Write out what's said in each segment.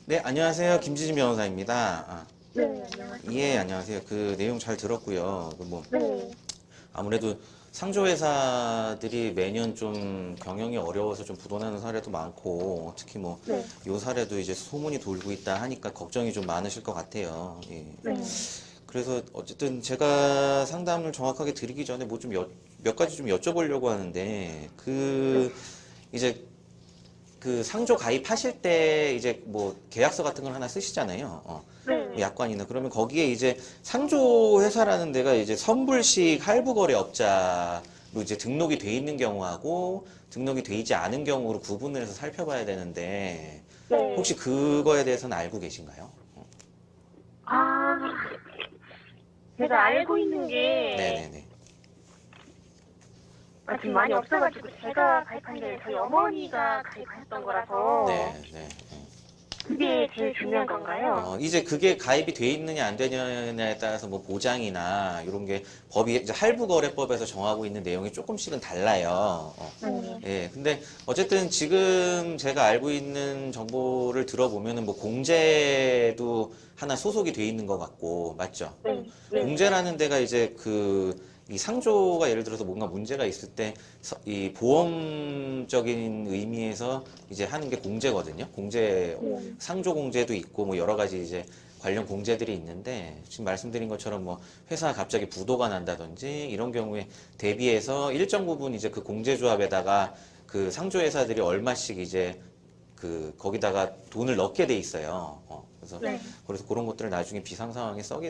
네, 안녕하세요. 김지진 변호사입니다. 네, 안녕하세요. 예, 안녕하세요. 그 내용 잘 들었고요. 네, 아무래도 상조회사들이 매년 좀 경영이 어려워서 좀 부도나는 사례도 많고, 특히 뭐, 네, 요 사례도 이제 소문이 돌고 있다 하니까 걱정이 좀 많으실 것 같아요. 예. 네, 그래서 어쨌든 제가 상담을 정확하게 드리기 전에 뭐 좀 몇 가지 좀 여쭤보려고 하는데, 네, 이제 그 상조 가입하실 때 이제 뭐 계약서 같은 걸 하나 쓰시잖아요. 네, 뭐 약관이나 그러면 거기에 이제 상조 회사라는 데가 이제 선불식 할부 거래 업자로 이제 등록이 돼 있는 경우하고 등록이 돼 있지 않은 경우로 구분을 해서 살펴봐야 되는데 네. 혹시 그거에 대해서는 알고 계신가요? 아, 제가 알고 있는 게 네네네. 지금 많이 없어가지고 제가 가입한 게 저희 어머니가 가입하셨던 거라서 네, 네. 그게 제일 중요한 건가요? 이제 그게 가입이 돼 있느냐 안 되느냐에 따라서 뭐 보장이나 이런 게 법이 이제 할부거래법에서 정하고 있는 내용이 조금씩은 달라요. 네, 예, 근데 어쨌든 지금 제가 알고 있는 정보를 들어보면은 뭐 공제도 하나 소속이 돼 있는 것 같고, 맞죠? 네, 네, 공제라는 데가 이제 이 상조가 예를 들어서 뭔가 문제가 있을 때 이 보험적인 의미에서 이제 하는 게 공제거든요. 네, 상조 공제도 있고 뭐 여러 가지 이제 관련 공제들이 있는데 지금 말씀드린 것처럼 뭐 회사가 갑자기 부도가 난다든지 이런 경우에 대비해서 일정 부분 이제 그 공제조합에다가 그 상조회사들이 얼마씩 이제 거기다가 돈을 넣게 돼 있어요. 네, 그래서 그런 것들을 나중에 비상 상황에 쓰게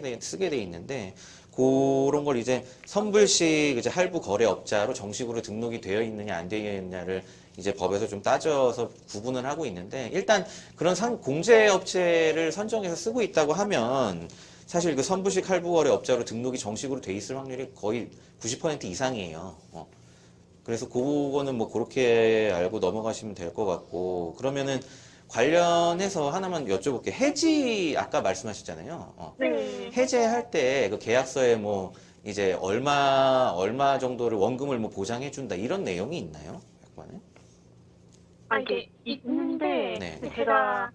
돼 있는데 그런 걸 이제 선불식 이제 할부 거래 업자로 정식으로 등록이 되어 있느냐 안 되어 있느냐를 이제 법에서 좀 따져서 구분을 하고 있는데 일단 그런 공제 업체를 선정해서 쓰고 있다고 하면 사실 그 선불식 할부 거래 업자로 등록이 정식으로 돼 있을 확률이 거의 90% 이상이에요. 그래서 그거는 뭐 그렇게 알고 넘어가시면 될 것 같고 그러면은 관련해서 하나만 여쭤볼게요. 해지 아까 말씀하셨잖아요. 네. 해제할 때 그 계약서에 뭐 이제 얼마 정도를 원금을 뭐 보장해 준다 이런 내용이 있나요? 약관에? 이게 있는데 네, 근데 네. 제가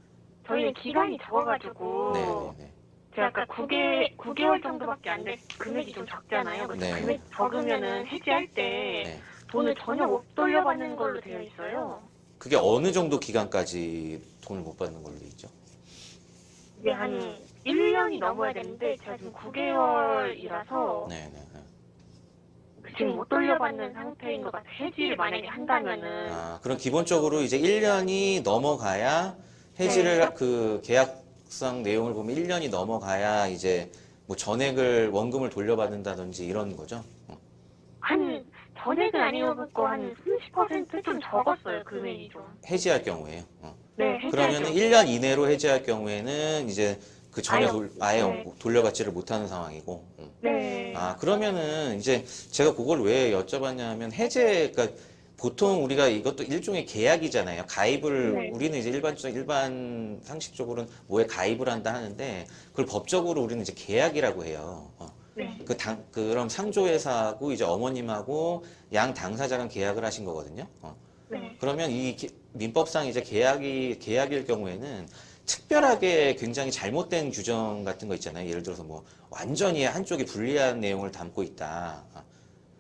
저희는 기간이 네, 적어가지고 네, 네. 제가 아까 9개월 정도밖에 안 돼, 금액이 좀 적잖아요. 그래서 네, 금액 적으면은 해지할 때 네. 돈을 전혀 못 돌려받는 걸로 되어 있어요. 그게 어느 정도 기간까지 돈을 못 받는 걸로 돼 있죠? 이게 한 1년이 넘어야 되는데 제가 지금 9개월이라서 네, 네, 네. 지금 못 돌려받는 상태인 것 같아요. 해지를 만약에 한다면은. 그럼 기본적으로 이제 1년이 넘어가야 네. 그 계약상 내용을 보면 1년이 넘어가야 이제 뭐 전액을 원금을 돌려받는다든지 이런 거죠. 한 전액은 아니었고 한 30%좀 적었어요. 금액이 좀. 해지할 경우에요. 네, 해지할 그러면은 경우. 1년 이내로 해지할 경우에는 이제 그 전에 아예 없. 아예 네. 돌려받지를 못하는 상황이고. 네. 그러면은 이제 제가 그걸 왜 여쭤봤냐면 그러니까 보통 우리가 이것도 일종의 계약이잖아요. 네. 우리는 이제 일반 상식적으로는 뭐에 가입을 한다 하는데 그걸 법적으로 우리는 이제 계약이라고 해요. 네. 그럼 상조회사하고 이제 어머님하고 양 당사자 간 계약을 하신 거거든요. 네. 그러면 민법상 이제 계약일 경우에는 특별하게 굉장히 잘못된 규정 같은 거 있잖아요. 예를 들어서 뭐 완전히 한쪽이 불리한 내용을 담고 있다.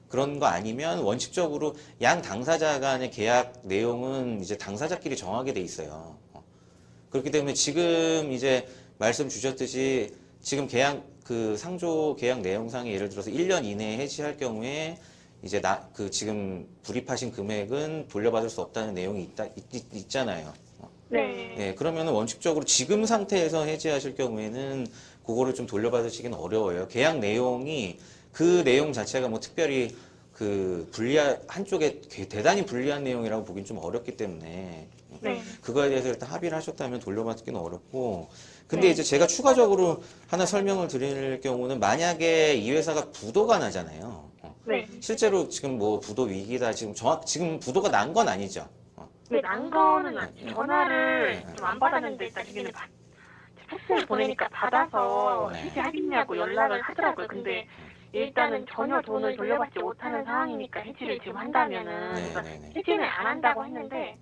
그런 거 아니면 원칙적으로 양 당사자 간의 계약 내용은 이제 당사자끼리 정하게 돼 있어요. 그렇기 때문에 지금 이제 말씀 주셨듯이 지금 상조 계약 내용상에 예를 들어서 1년 이내에 해지할 경우에 이제 지금 불입하신 금액은 돌려받을 수 없다는 내용이 있잖아요. 네. 예, 그러면은 원칙적으로 지금 상태에서 해지하실 경우에는 그거를 좀 돌려받으시기는 어려워요. 계약 내용이 그 내용 자체가 뭐 특별히 한쪽에 대단히 불리한 내용이라고 보긴 좀 어렵기 때문에 네. 그거에 대해서 일단 합의를 하셨다면 돌려받기는 어렵고 근데 네. 이제 제가 추가적으로 하나 설명을 드릴 경우는 만약에 이 회사가 부도가 나잖아요. 네. 실제로 지금 뭐 부도 위기다 지금 부도가 난 건 아니죠. 근데 난 거는 네. 전화를 네. 좀 안 받았는데 일단 여기는 팩스를 보내니까 받아서 네. 해지하겠냐고 연락을 하더라고요. 근데 일단은 전혀 돈을 돌려받지 못하는 상황이니까 해지를 지금 한다면은 네, 그래서 네, 네. 해지는 안 한다고 했는데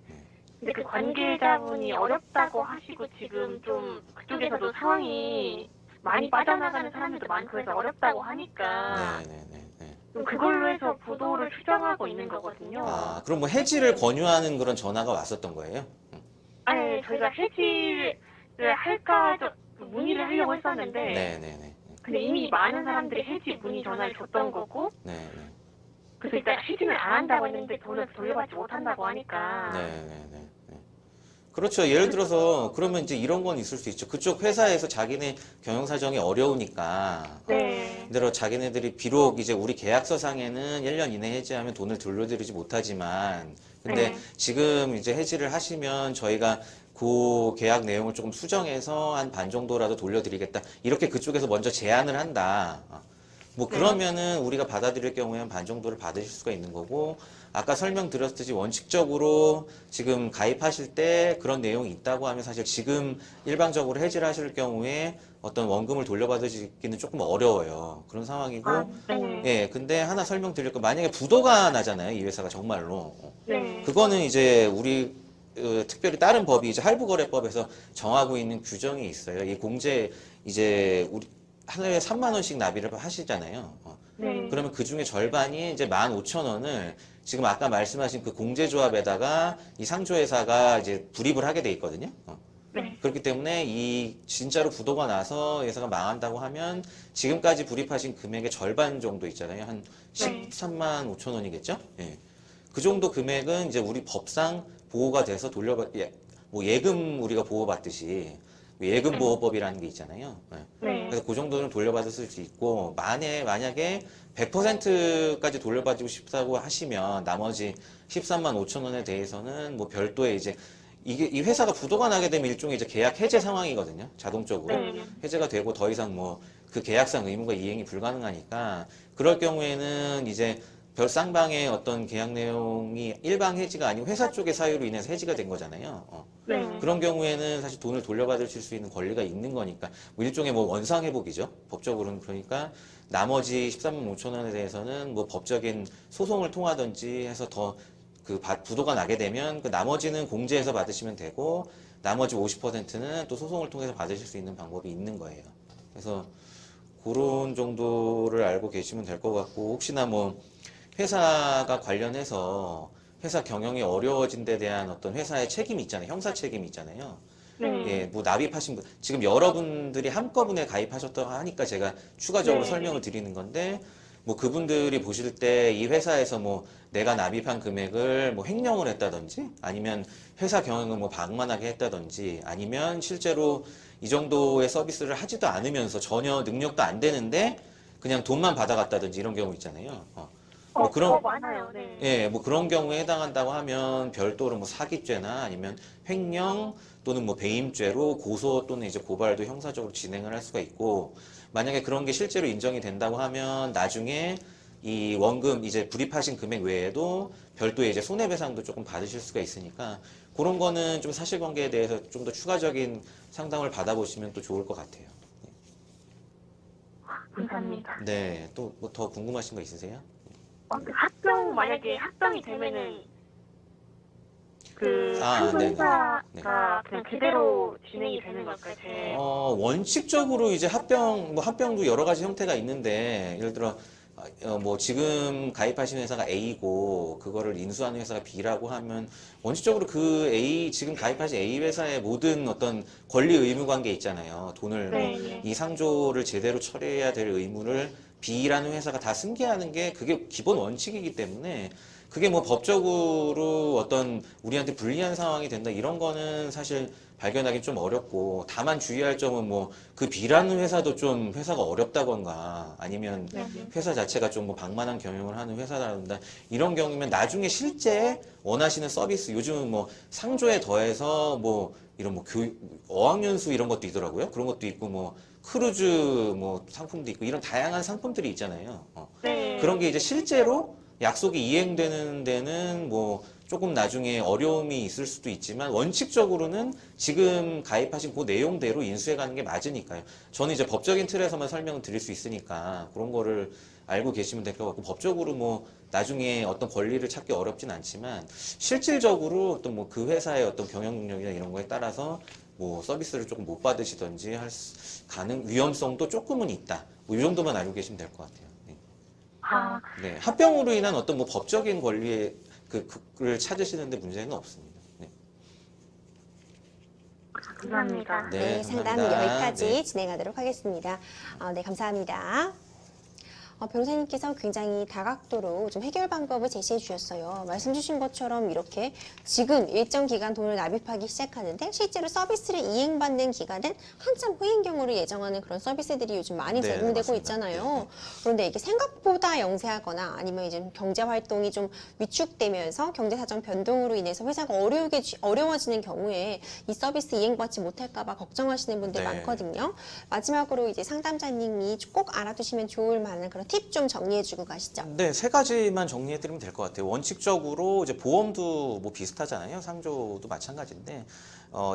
근데 그 관계자분이 어렵다고 하시고 지금 좀 그쪽에서도 상황이 많이 빠져나가는 사람들도 많고 해서 어렵다고 하니까 네네네. 좀 그걸로 해서 부도를 추정하고 있는 거거든요. 아, 그럼 뭐 해지를 권유하는 그런 전화가 왔었던 거예요? 아니, 저희가 해지를 할까 문의를 하려고 했었는데 네네네. 근데 이미 많은 사람들이 해지 문의 전화를 줬던 거고 네네. 그래서 일단 해지는 안 한다고 했는데 돈을 돌려받지 못한다고 하니까 네네네. 그렇죠. 예를 들어서 그러면 이제 이런 건 있을 수 있죠. 그쪽 회사에서 자기네 경영 사정이 어려우니까 네. 그대로 자기네들이 비록 이제 우리 계약서상에는 1년 이내 해지하면 돈을 돌려드리지 못하지만 근데 네. 지금 이제 해지를 하시면 저희가 그 계약 내용을 조금 수정해서 한 반 정도라도 돌려드리겠다. 이렇게 그쪽에서 먼저 제안을 한다. 뭐 네. 그러면은 우리가 받아들일 경우에는 반 정도를 받으실 수가 있는 거고 아까 설명드렸듯이 원칙적으로 지금 가입하실 때 그런 내용이 있다고 하면 사실 지금 일방적으로 해지를 하실 경우에 어떤 원금을 돌려받으시기는 조금 어려워요. 그런 상황이고 아, 네. 예, 근데 하나 설명드릴 거 만약에 부도가 나잖아요. 이 회사가 정말로. 네. 그거는 이제 우리 특별히 다른 법이 이제 할부거래법에서 정하고 있는 규정이 있어요. 이 공제 이제 우리 하루에 3만 원씩 납입을 하시잖아요. 네. 그러면 그 중에 절반이 이제 15,000원을 지금 아까 말씀하신 그 공제조합에다가 이 상조회사가 이제 불입을 하게 돼 있거든요. 네. 그렇기 때문에 이 진짜로 부도가 나서 회사가 망한다고 하면 지금까지 불입하신 금액의 절반 정도 있잖아요. 한 13만 5천 원이겠죠? 예. 그 정도 금액은 이제 우리 법상 보호가 돼서 뭐 예금 우리가 보호받듯이 예금보호법이라는 게 있잖아요. 예. 네. 그래서 그 정도는 돌려받을 수 있고 만약에 100%까지 돌려받고 싶다고 하시면 나머지 13만 5천 원에 대해서는 뭐 별도의 이제 이 회사가 부도가 나게 되면 일종의 이제 계약 해제 상황이거든요. 자동적으로 네. 해제가 되고 더 이상 뭐 그 계약상 의무가 이행이 불가능하니까 그럴 경우에는 이제 별 쌍방의 어떤 계약 내용이 일방 해지가 아니고 회사 쪽의 사유로 인해서 해지가 된 거잖아요. 네. 그런 경우에는 사실 돈을 돌려받으실 수 있는 권리가 있는 거니까 뭐 일종의 뭐 원상회복이죠. 법적으로는 그러니까 나머지 13만 5천 원에 대해서는 뭐 법적인 소송을 통하든지 해서 더 그 부도가 나게 되면 그 나머지는 공제해서 받으시면 되고 나머지 50%는 또 소송을 통해서 받으실 수 있는 방법이 있는 거예요. 그래서 그런 정도를 알고 계시면 될 것 같고 혹시나 뭐 회사가 관련해서 회사 경영이 어려워진 데 대한 어떤 회사의 책임이 있잖아요. 형사 책임이 있잖아요. 네. 예, 뭐 납입하신 분, 지금 여러분들이 한꺼번에 가입하셨다고 하니까 제가 추가적으로 네. 설명을 드리는 건데, 뭐 그분들이 보실 때 이 회사에서 뭐 내가 납입한 금액을 뭐 횡령을 했다든지, 아니면 회사 경영을 뭐 방만하게 했다든지, 아니면 실제로 이 정도의 서비스를 하지도 않으면서 전혀 능력도 안 되는데 그냥 돈만 받아갔다든지 이런 경우 있잖아요. 뭐 그런 많아요. 네. 예, 뭐 그런 경우에 해당한다고 하면 별도로 뭐 사기죄나 아니면 횡령 또는 뭐 배임죄로 고소 또는 이제 고발도 형사적으로 진행을 할 수가 있고 만약에 그런 게 실제로 인정이 된다고 하면 나중에 이 원금 이제 불입하신 금액 외에도 별도의 이제 손해배상도 조금 받으실 수가 있으니까 그런 거는 좀 사실관계에 대해서 좀 더 추가적인 상담을 받아보시면 또 좋을 것 같아요. 감사합니다. 네, 또 뭐 더 궁금하신 거 있으세요? 그 합병 만약에 합병이 되면은 그 아, 네네. 상조회사가 네. 그냥 그대로 진행이 되는 걸까요? 제 원칙적으로 이제 합병도 여러 가지 형태가 있는데, 예를 들어, 뭐 지금 가입하신 회사가 A고, 그거를 인수하는 회사가 B라고 하면, 원칙적으로 지금 가입하신 A 회사의 모든 어떤 권리 의무 관계 있잖아요. 돈을 네. 이 상조를 제대로 처리해야 될 의무를 B라는 회사가 다 승계하는 게 그게 기본 원칙이기 때문에, 그게 뭐 법적으로 어떤 우리한테 불리한 상황이 된다 이런 거는 사실 발견하기 좀 어렵고 다만 주의할 점은 뭐 그 B라는 회사도 좀 회사가 어렵다던가 아니면 회사 자체가 좀 뭐 방만한 경영을 하는 회사라든가 이런 경우면 나중에 실제 원하시는 서비스 요즘은 뭐 상조에 더해서 뭐 이런 뭐 어학연수 이런 것도 있더라고요. 그런 것도 있고 뭐 크루즈 뭐 상품도 있고 이런 다양한 상품들이 있잖아요. 네. 그런 게 이제 실제로 약속이 이행되는 데는 뭐 조금 나중에 어려움이 있을 수도 있지만 원칙적으로는 지금 가입하신 그 내용대로 인수해 가는 게 맞으니까요. 저는 이제 법적인 틀에서만 설명을 드릴 수 있으니까 그런 거를 알고 계시면 될 것 같고 법적으로 뭐 나중에 어떤 권리를 찾기 어렵진 않지만 실질적으로 어떤 뭐 그 회사의 어떤 경영 능력이나 이런 거에 따라서 뭐 서비스를 조금 못 받으시던지 위험성도 조금은 있다. 뭐 이 정도만 알고 계시면 될 것 같아요. 네. 아, 네, 합병으로 인한 어떤 뭐 법적인 권리를 찾으시는데 문제는 없습니다. 네, 감사합니다. 네, 네, 상담 감사합니다. 여기까지 네. 진행하도록 하겠습니다. 네, 감사합니다. 변호사님께서 굉장히 다각도로 좀 해결 방법을 제시해 주셨어요. 말씀 주신 것처럼 이렇게 지금 일정 기간 돈을 납입하기 시작하는데 실제로 서비스를 이행받는 기간은 한참 후인 경우를 예정하는 그런 서비스들이 요즘 많이 네, 제공되고 맞습니다. 있잖아요. 네. 그런데 이게 생각보다 영세하거나 아니면 이제 경제 활동이 좀 위축되면서 경제 사정 변동으로 인해서 회사가 어려워지는 경우에 이 서비스 이행받지 못할까 봐 걱정하시는 분들 네. 많거든요. 마지막으로 이제 상담자님이 꼭 알아두시면 좋을 만한 그런 팁 좀 정리해주고 가시죠. 네, 세 가지만 정리해드리면 될 것 같아요. 원칙적으로 이제 보험도 뭐 비슷하잖아요. 상조도 마찬가지인데,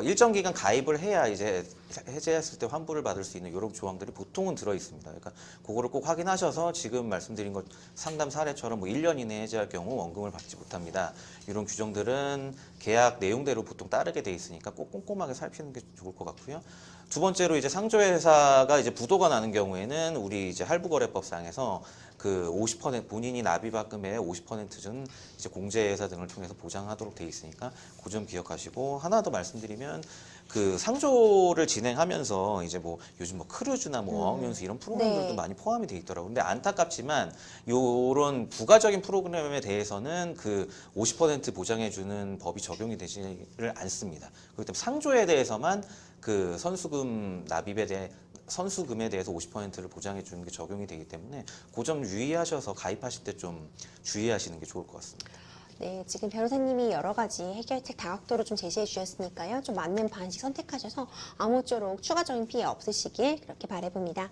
일정 기간 가입을 해야 이제 해제했을 때 환불을 받을 수 있는 이런 조항들이 보통은 들어 있습니다. 그러니까 그거를 꼭 확인하셔서 지금 말씀드린 것 상담 사례처럼 뭐 1년 이내에 해제할 경우 원금을 받지 못합니다. 이런 규정들은 계약 내용대로 보통 따르게 돼 있으니까 꼭 꼼꼼하게 살피는 게 좋을 것 같고요. 두 번째로 이제 상조회사가 이제 부도가 나는 경우에는 우리 이제 할부거래법상에서 그 50% 본인이 납입한 금액의 50%는 이제 공제회사 등을 통해서 보장하도록 돼 있으니까 그 점 기억하시고 하나 더 말씀드리면 그 상조를 진행하면서 이제 뭐 요즘 뭐 크루즈나 뭐 어학연수 이런 프로그램들도 네. 많이 포함이 돼 있더라고요. 근데 안타깝지만 요런 부가적인 프로그램에 대해서는 그 50% 보장해주는 법이 적용이 되지를 않습니다. 그렇기 때문에 상조에 대해서만 그 선수금에 대해서 50%를 보장해 주는 게 적용이 되기 때문에 그 점 유의하셔서 가입하실 때 좀 주의하시는 게 좋을 것 같습니다. 네, 지금 변호사님이 여러 가지 해결책 다각도로 좀 제시해 주셨으니까요. 좀 맞는 방식 선택하셔서 아무쪼록 추가적인 피해 없으시길 그렇게 바라봅니다.